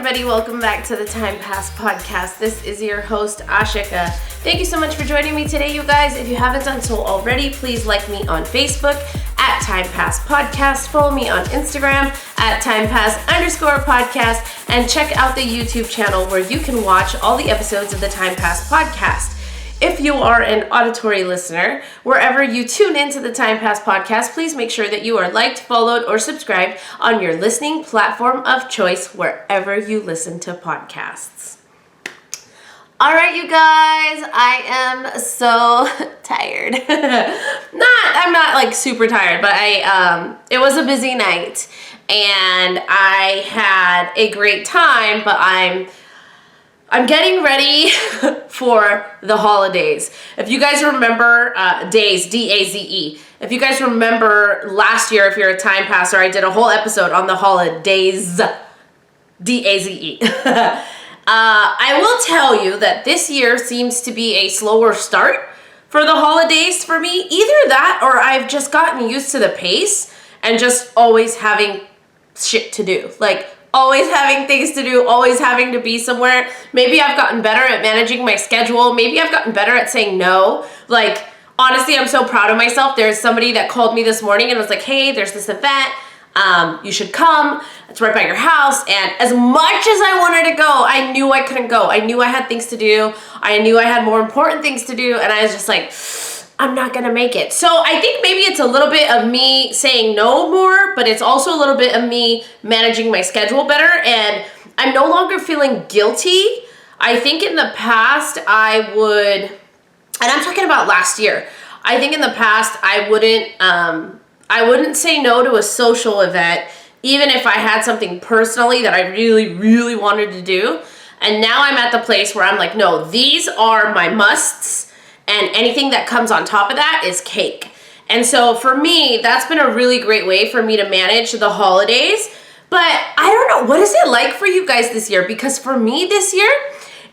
everybody, welcome back to the Time Pass podcast. This is your host, Ashika. Thank you so much for joining me today, you guys. If you haven't done so already, please like me on Facebook at Time Pass Podcast. Follow me on Instagram at TimePass_podcast and check out the YouTube channel where you can watch all the episodes of the Time Pass podcast. If you are an auditory listener, wherever you tune into the Time Pass podcast, please make sure that you are liked, followed, or subscribed on your listening platform of choice wherever you listen to podcasts. All right, you guys, I am so tired. I'm not like super tired, but it was a busy night and I had a great time, but I'm getting ready for the holidays. If you guys remember, daze, D-A-Z-E. If you guys remember last year, if you're a Time Passer, I did a whole episode on the holi-daze, D-A-Z-E. I will tell you that this year seems to be a slower start for the holidays for me. Either that or I've just gotten used to the pace and just always having shit to do. Like, always having things to do, always having to be somewhere. Maybe I've gotten better at managing my schedule. Maybe I've gotten better at saying no. Like, honestly, I'm so proud of myself. There's somebody that called me this morning and was like, hey, there's this event. You should come. It's right by your house. And as much as I wanted to go, I knew I couldn't go. I knew I had things to do. I knew I had more important things to do. And I was just like, I'm not gonna make it. So I think maybe it's a little bit of me saying no more, but it's also a little bit of me managing my schedule better, and I'm no longer feeling guilty. I think in the past I would, and I'm talking about last year, I think in the past I wouldn't say no to a social event, even if I had something personally that I really, really wanted to do. And now I'm at the place where I'm like, no, these are my musts. And anything that comes on top of that is cake. And so for me, that's been a really great way for me to manage the holidays. But I don't know, what is it like for you guys this year? Because for me this year,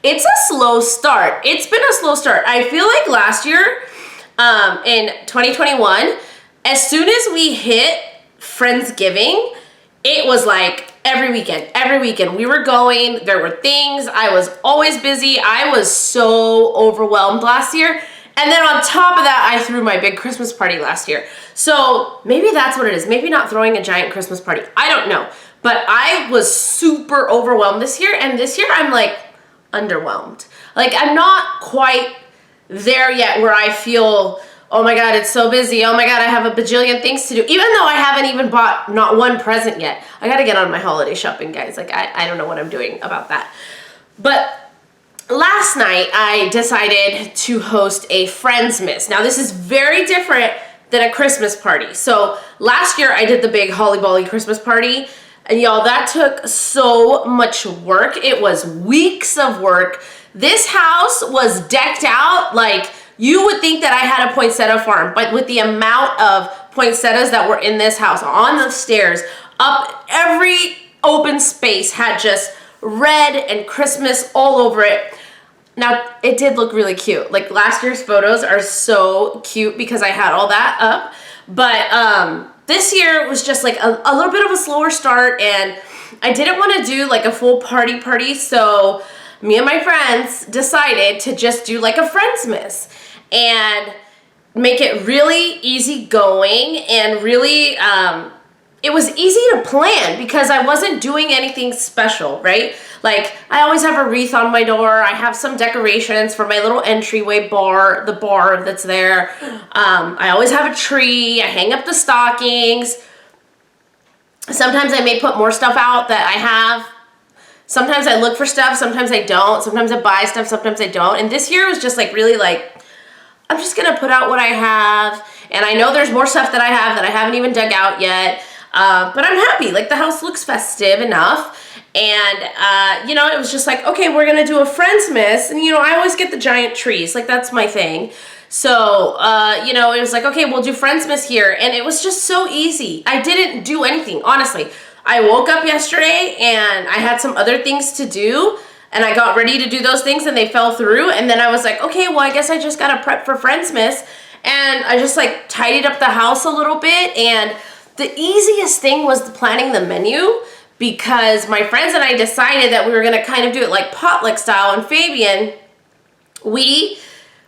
it's a slow start. It's been a slow start. I feel like last year, in 2021, as soon as we hit Friendsgiving, it was like every weekend we were going, there were things, I was always busy. I was so overwhelmed last year. And then on top of that, I threw my big Christmas party last year. So maybe that's what it is. Maybe not throwing a giant Christmas party. I don't know. But I was super overwhelmed this year. And this year I'm like underwhelmed. Like I'm not quite there yet where I feel, oh my God, it's so busy. Oh my God, I have a bajillion things to do. Even though I haven't even bought not one present yet. I gotta get on my holiday shopping, guys. Like, I don't know what I'm doing about that. But last night, I decided to host a Friendsmas. Now, this is very different than a Christmas party. So last year, I did the big Holly Bolly Christmas party. And y'all, that took so much work. It was weeks of work. This house was decked out like you would think that I had a poinsettia farm, but with the amount of poinsettias that were in this house, on the stairs, up, every open space had just red and Christmas all over it. Now, it did look really cute. Like last year's photos are so cute because I had all that up. But this year it was just like a little bit of a slower start, and I didn't want to do like a full party. So me and my friends decided to just do like a Friendsmas and make it really easy going and really, it was easy to plan because I wasn't doing anything special, right? Like I always have a wreath on my door. I have some decorations for my little entryway bar, the bar that's there. I always have a tree. I hang up the stockings. Sometimes I may put more stuff out that I have. Sometimes I look for stuff. Sometimes I don't. Sometimes I buy stuff. Sometimes I don't. And this year was just like really like, I'm just going to put out what I have. And I know there's more stuff that I have that I haven't even dug out yet. But I'm happy. Like the house looks festive enough. And, it was just like, okay, we're going to do a Friendsmas. And, I always get the giant trees. Like that's my thing. So, it was like, okay, we'll do Friendsmas here. And it was just so easy. I didn't do anything, honestly. I woke up yesterday and I had some other things to do. And I got ready to do those things and they fell through. And then I was like, okay, well, I guess I just got to prep for Friendsmas. And I just like tidied up the house a little bit. And the easiest thing was planning the menu because my friends and I decided that we were gonna kind of do it like potluck style. And Fabian,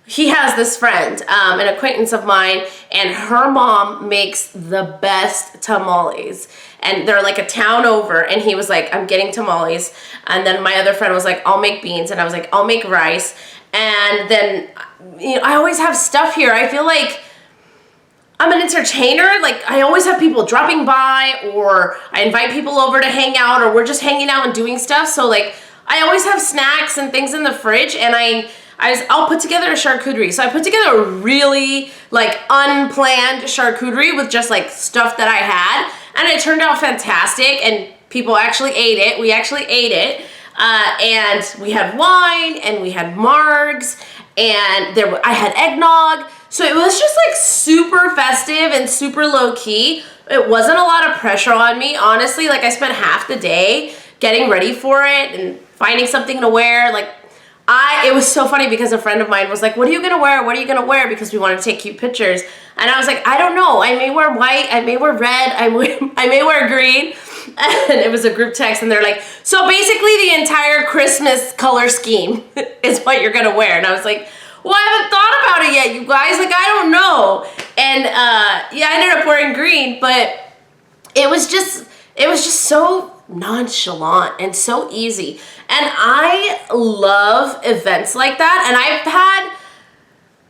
he has this friend, an acquaintance of mine, and her mom makes the best tamales. And they're like a town over, and he was like, I'm getting tamales. And then my other friend was like, I'll make beans. And I was like, I'll make rice. And then, I always have stuff here. I feel like I'm an entertainer. Like, I always have people dropping by, or I invite people over to hang out, or we're just hanging out and doing stuff. So like, I always have snacks and things in the fridge, and I'll put together a charcuterie. So I put together a really like unplanned charcuterie with just like stuff that I had, and it turned out fantastic, and people actually ate it. We actually ate it, and we had wine, and we had margs, and I had eggnog. So it was just like super festive and super low key. It wasn't a lot of pressure on me, honestly. Like, I spent half the day getting ready for it and finding something to wear. Like, it was so funny because a friend of mine was like, what are you gonna wear? What are you gonna wear? Because we wanted to take cute pictures. And I was like, I don't know. I may wear white, I may wear red, I may wear green. And it was a group text, and they're like, so basically the entire Christmas color scheme is what you're gonna wear. And I was like, well, I haven't thought about it yet, you guys. Like, I don't know. And I ended up wearing green, but it was just so nonchalant and so easy. And I love events like that. And I've had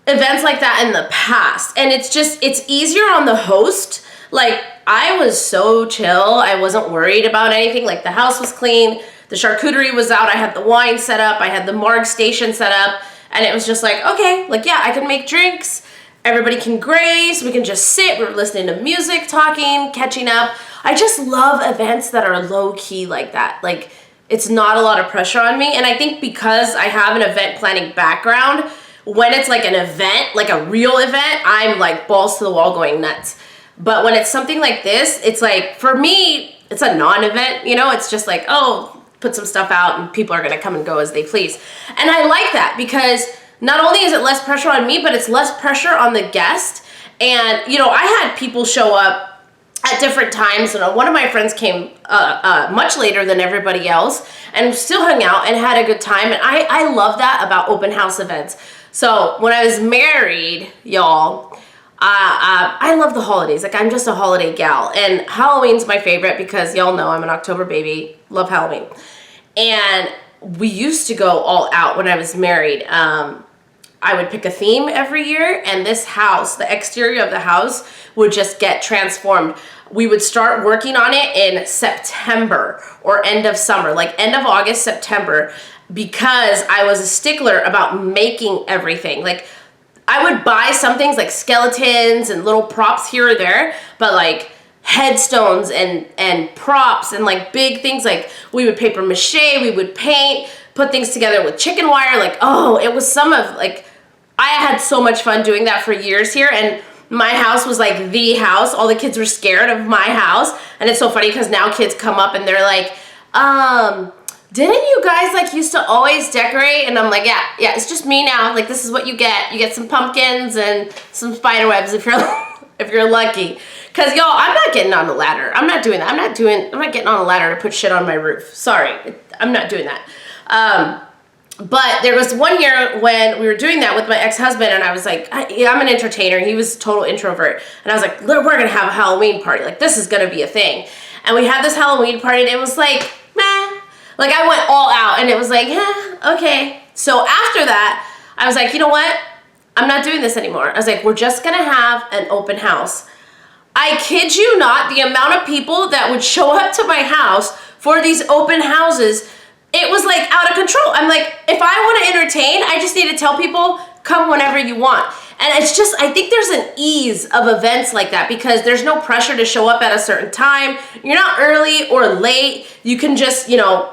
events like that in the past. And it's easier on the host. Like, I was so chill. I wasn't worried about anything. Like, the house was clean. The charcuterie was out. I had the wine set up. I had the marg station set up. And it was just like, okay, like, yeah, I can make drinks. Everybody can grace. We can just sit. We're listening to music, talking, catching up. I just love events that are low key like that. Like, it's not a lot of pressure on me. And I think because I have an event planning background, when it's like an event, like a real event, I'm like balls to the wall going nuts. But when it's something like this, it's like, for me, it's a non-event, it's just like, oh, put some stuff out and people are gonna come and go as they please. And I like that because not only is it less pressure on me, but it's less pressure on the guest. And, I had people show up at different times. One of my friends came much later than everybody else and still hung out and had a good time. And I love that about open house events. So when I was married, y'all, I love the holidays. Like, I'm just a holiday gal. And Halloween's my favorite because y'all know I'm an October baby. Love Halloween. And we used to go all out when I was married. I would pick a theme every year, and this house, the exterior of the house, would just get transformed. We would start working on it in September or end of summer, like end of August, September, because I was a stickler about making everything. Like, I would buy some things like skeletons and little props here or there, but like headstones and props and like big things, like we would paper mache, we would paint, put things together with chicken wire. Like, oh, it was I had so much fun doing that for years here. And my house was like the house. All the kids were scared of my house. And it's so funny because now kids come up and they're like, didn't you guys like used to always decorate? And I'm like, yeah, it's just me now. Like, this is what you get. You get some pumpkins and some spider webs if you're lucky. Cause y'all, I'm not getting on the ladder. I'm not doing that. I'm not getting on a ladder to put shit on my roof. Sorry, I'm not doing that. But there was one year when we were doing that with my ex-husband, and I was like, I'm an entertainer. He was a total introvert. And I was like, we're gonna have a Halloween party. Like, this is gonna be a thing. And we had this Halloween party, and it was like, meh. Like, I went all out, and it was like, okay. So after that, I was like, you know what? I'm not doing this anymore. I was like, we're just gonna have an open house. I kid you not, the amount of people that would show up to my house for these open houses, it was like out of control. I'm like, if I want to entertain, I just need to tell people, come whenever you want. And it's just, I think there's an ease of events like that because there's no pressure to show up at a certain time. You're not early or late. You can just,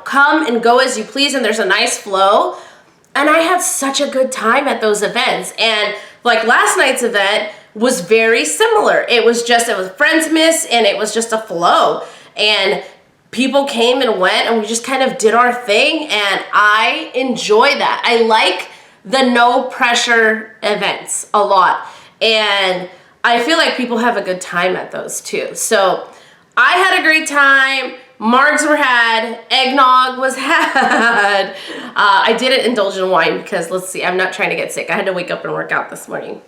come and go as you please, and there's a nice flow. And I had such a good time at those events. And like last night's event was very similar. It was Friendsmas, and it was just a flow. And people came and went, and we just kind of did our thing, and I enjoy that. I like the no pressure events a lot, and I feel like people have a good time at those too. So I had a great time. margs were had, eggnog was had. I didn't indulge in wine because, let's see, I'm not trying to get sick. I had to wake up and work out this morning.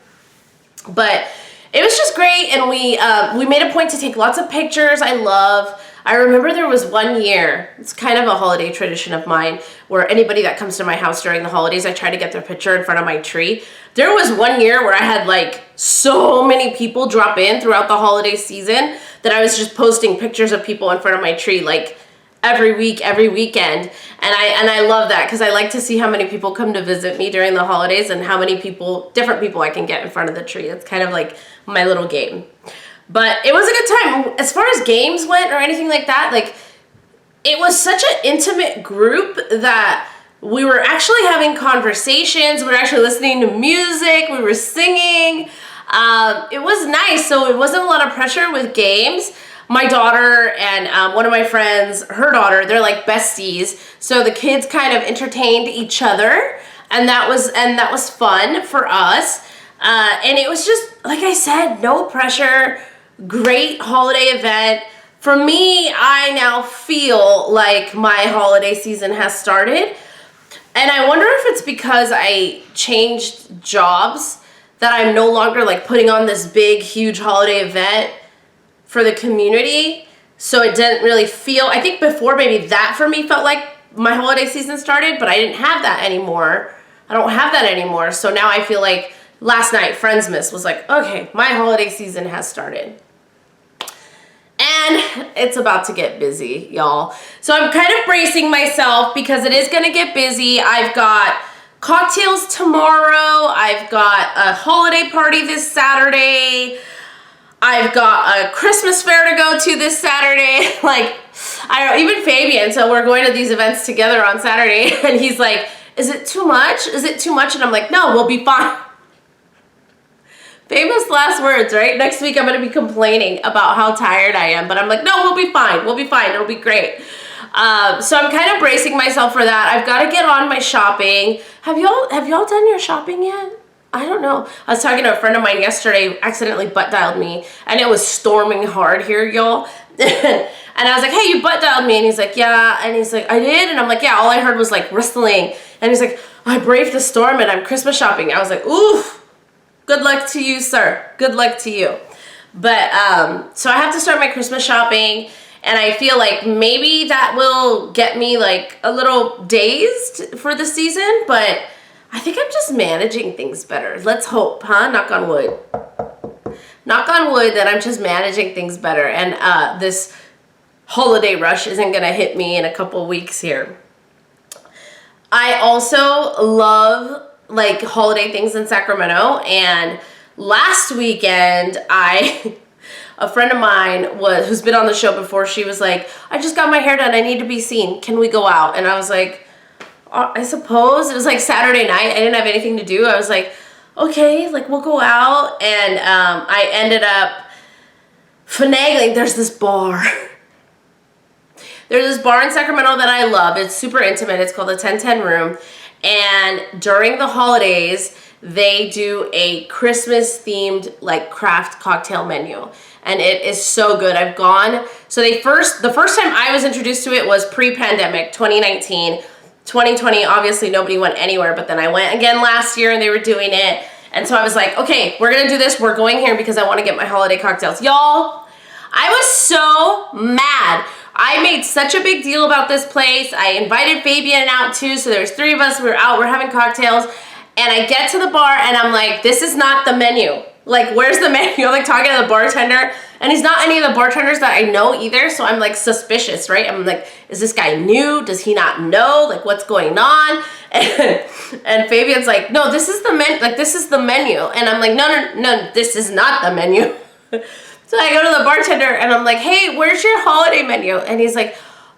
But it was just great, and we made a point to take lots of pictures. I remember there was one year, it's kind of a holiday tradition of mine, where anybody that comes to my house during the holidays, I try to get their picture in front of my tree. There was one year where I had like so many people drop in throughout the holiday season that I was just posting pictures of people in front of my tree like every week, every weekend. And I love that because I like to see how many people come to visit me during the holidays and how many different people I can get in front of the tree. It's kind of like my little game. But it was a good time. As far as games went or anything like that, like, it was such an intimate group that we were actually having conversations. We were actually listening to music. We were singing. It was nice. So it wasn't a lot of pressure with games. My daughter and one of my friends, her daughter, they're like besties. So the kids kind of entertained each other, and that was fun for us. And it was just, like I said, no pressure. Great holiday event. For me, I now feel like my holiday season has started. And I wonder if it's because I changed jobs that I'm no longer like putting on this big, huge holiday event for the community. So it didn't really feel, I think before maybe that for me felt like my holiday season started, but I didn't have that anymore. I don't have that anymore. So now I feel like last night, Friendsmas was like, okay, my holiday season has started. And it's about to get busy, y'all. So I'm kind of bracing myself because it is going to get busy. I've got cocktails tomorrow. I've got a holiday party this Saturday. I've got a Christmas fair to go to this Saturday. Like, I don't know, even Fabian. So we're going to these events together on Saturday. And he's like, is it too much? Is it too much? And I'm like, no, we'll be fine. Famous last words, right? Next week I'm going to be complaining about how tired I am, but I'm like, no, we'll be fine. We'll be fine. It'll be great. So I'm kind of bracing myself for that. I've got to get on my shopping. Have y'all done your shopping yet? I don't know. I was talking to a friend of mine yesterday, accidentally butt dialed me, and it was storming hard here, y'all. And I was like, hey, you butt dialed me. And he's like, yeah. And he's like, I did? And I'm like, yeah, all I heard was like rustling. And he's like, I braved the storm and I'm Christmas shopping. I was like, oof. Good luck to you, sir. Good luck to you. But, so I have to start my Christmas shopping, and I feel like maybe that will get me like a little dazed for the season, but I think I'm just managing things better. Let's hope, huh? Knock on wood. Knock on wood that I'm just managing things better, and this holiday rush isn't gonna hit me in a couple weeks here. I also love like holiday things in Sacramento, and last weekend a friend of mine who's been on the show before, she was like, I just got my hair done, I need to be seen, can we go out? And I was like, I suppose. It was like Saturday night, I didn't have anything to do. I was like, okay, like we'll go out. And I ended up finagling. There's this bar in Sacramento that I love. It's super intimate. It's called the 1010 Room. And during the holidays, they do a Christmas themed like craft cocktail menu, and it is so good. I've gone, so the first time I was introduced to it was pre-pandemic, 2019. 2020, obviously nobody went anywhere, but then I went again last year and they were doing it. And so I was like, okay, we're gonna do this. We're going here because I want to get my holiday cocktails. Y'all, I was so mad. I made such a big deal about this place. I invited Fabian out too, so there's 3 of us. We were out, we're having cocktails, and I get to the bar and I'm like, this is not the menu. Like, where's the menu? I'm like talking to the bartender, and he's not any of the bartenders that I know either, so I'm like suspicious, right? I'm like, is this guy new? Does he not know? Like, what's going on? And Fabian's like, no, this is the this is the menu. And I'm like, no, this is not the menu. So I go to the bartender and I'm like, hey, where's your holiday menu? And he's like,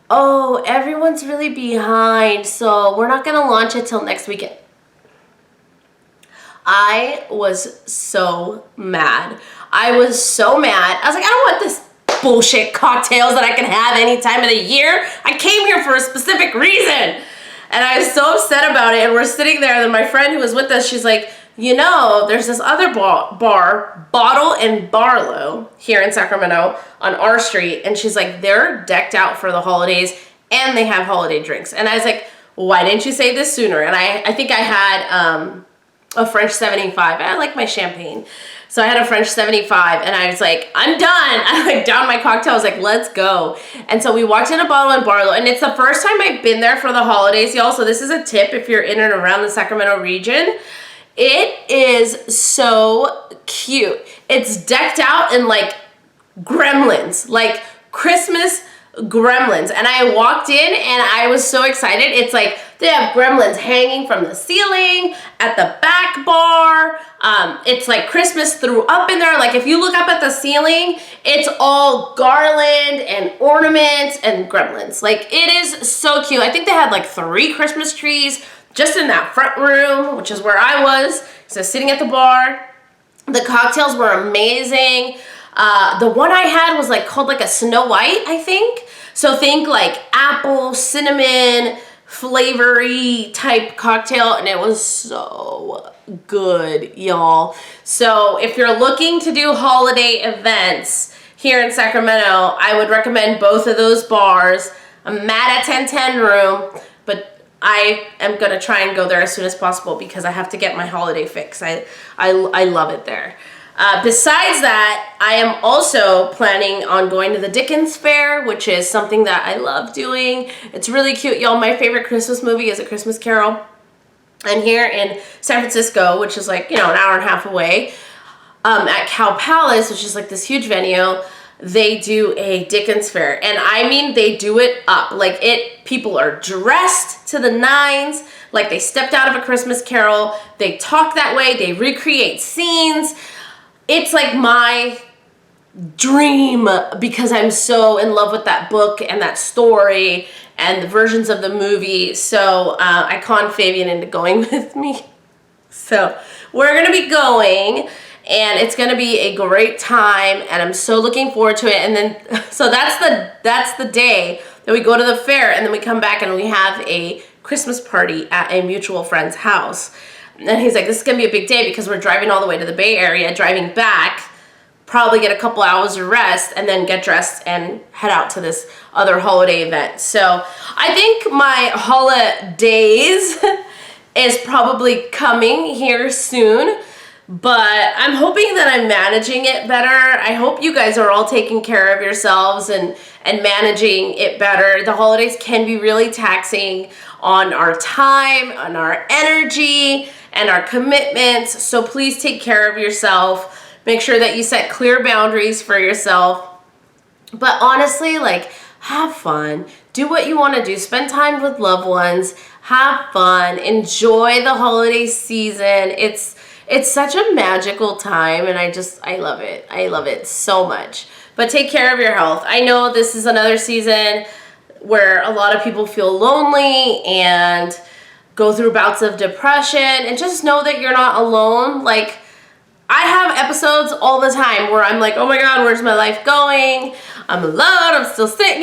oh, everyone's really behind, so we're not gonna launch it till next weekend. I was so mad. I was so mad. I was like, I don't want this bullshit cocktails that I can have any time of the year. I came here for a specific reason. And I was so upset about it, and we're sitting there, and then my friend who was with us, she's like, there's this other bar, Bottle and Barlow, here in Sacramento on our street. And she's like, they're decked out for the holidays and they have holiday drinks. And I was like, why didn't you say this sooner? And I think I had a French 75. I like my champagne. So I had a French 75 and I was like, I'm done. I like downed my cocktail. I was like, let's go. And so we walked into Bottle and Barlow, and it's the first time I've been there for the holidays, y'all. So this is a tip if you're in and around the Sacramento region. It is so cute. It's decked out in like gremlins, like Christmas gremlins. And I walked in and I was so excited. It's like they have gremlins hanging from the ceiling at the back bar. It's like Christmas threw up in there. Like if you look up at the ceiling, it's all garland and ornaments and gremlins. Like it is so cute. I think they had like 3 Christmas trees just in that front room, which is where I was. So sitting at the bar, the cocktails were amazing. The one I had was like called like a Snow White, I think. So think like apple, cinnamon, flavory type cocktail, and it was so good, y'all. So if you're looking to do holiday events here in Sacramento, I would recommend both of those bars. I'm mad at 1010 room, but I am going to try and go there as soon as possible because I have to get my holiday fix. I love it there. Besides that, I am also planning on going to the Dickens Fair, which is something that I love doing. It's really cute, y'all. My favorite Christmas movie is A Christmas Carol. And here in San Francisco, which is like, an hour and a half away, at Cow Palace, which is like this huge venue, they do a Dickens Fair. And I mean, they do it up. Like people are dressed to the nines, like they stepped out of A Christmas Carol. They talk that way. They recreate scenes. It's like my dream because I'm so in love with that book and that story and the versions of the movie. So I conned Fabian into going with me. So we're going to be going, and it's going to be a great time, and I'm so looking forward to it. And then, so that's the day that we go to the fair, and then we come back and we have a Christmas party at a mutual friend's house. And he's like, this is going to be a big day because we're driving all the way to the Bay Area, driving back, probably get a couple hours of rest, and then get dressed and head out to this other holiday event. So I think my holi-daze is probably coming here soon, but I'm hoping that I'm managing it better. I hope you guys are all taking care of yourselves and managing it better. The holidays can be really taxing on our time, on our energy, and our commitments. So please take care of yourself. Make sure that you set clear boundaries for yourself. But honestly, like, have fun. Do what you want to do. Spend time with loved ones. Have fun. Enjoy the holiday season. It's such a magical time, and I love it. I love it so much. But take care of your health. I know this is another season where a lot of people feel lonely and go through bouts of depression, and just know that you're not alone. Like, I have episodes all the time where I'm like, oh my God, where's my life going? I'm alone, I'm still sick.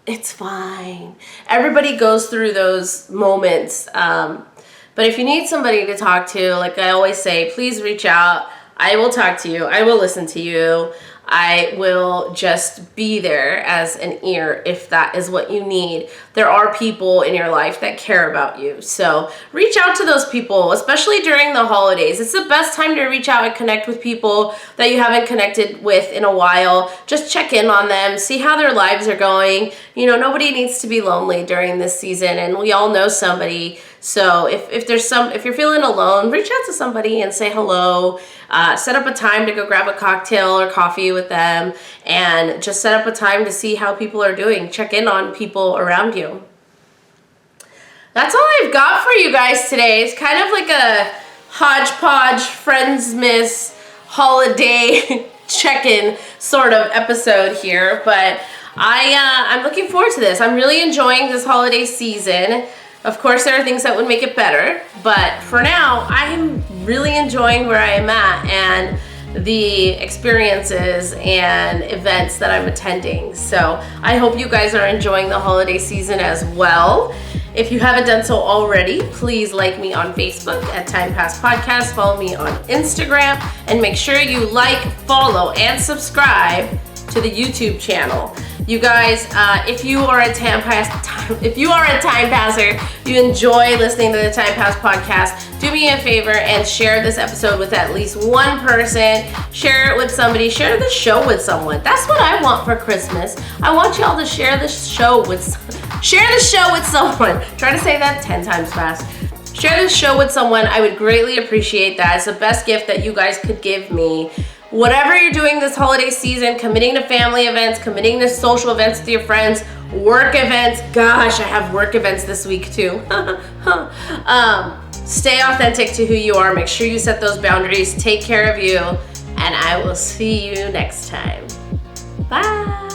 It's fine. Everybody goes through those moments. But if you need somebody to talk to, like I always say, please reach out. I will talk to you. I will listen to you. I will just be there as an ear if that is what you need. There are people in your life that care about you. So reach out to those people, especially during the holidays. It's the best time to reach out and connect with people that you haven't connected with in a while. Just check in on them, see how their lives are going. Nobody needs to be lonely during this season, and we all know somebody. So if you're feeling alone, reach out to somebody and say hello. Set up a time to go grab a cocktail or coffee with them, and just set up a time to see how people are doing. Check in on people around you. That's all I've got for you guys today. It's kind of like a hodgepodge Friendsmas holiday check-in sort of episode here, but I'm looking forward to this. I'm really enjoying this holiday season. Of course, there are things that would make it better, but for now, I'm really enjoying where I am at and the experiences and events that I'm attending. So I hope you guys are enjoying the holiday season as well. If you haven't done so already, please like me on Facebook at Time Pass Podcast. Follow me on Instagram, and make sure you like, follow, and subscribe to the YouTube channel. You guys, if you are a time passer, you enjoy listening to the Time Pass Podcast, do me a favor and share this episode with at least one person. Share it with somebody. Share the show with someone. That's what I want for Christmas. I want y'all to share the show with someone. Try to say that 10 times fast. Share this show with someone. I would greatly appreciate that. It's the best gift that you guys could give me. Whatever you're doing this holiday season, committing to family events, committing to social events with your friends, work events. Gosh, I have work events this week too. Stay authentic to who you are. Make sure you set those boundaries. Take care of you. And I will see you next time. Bye.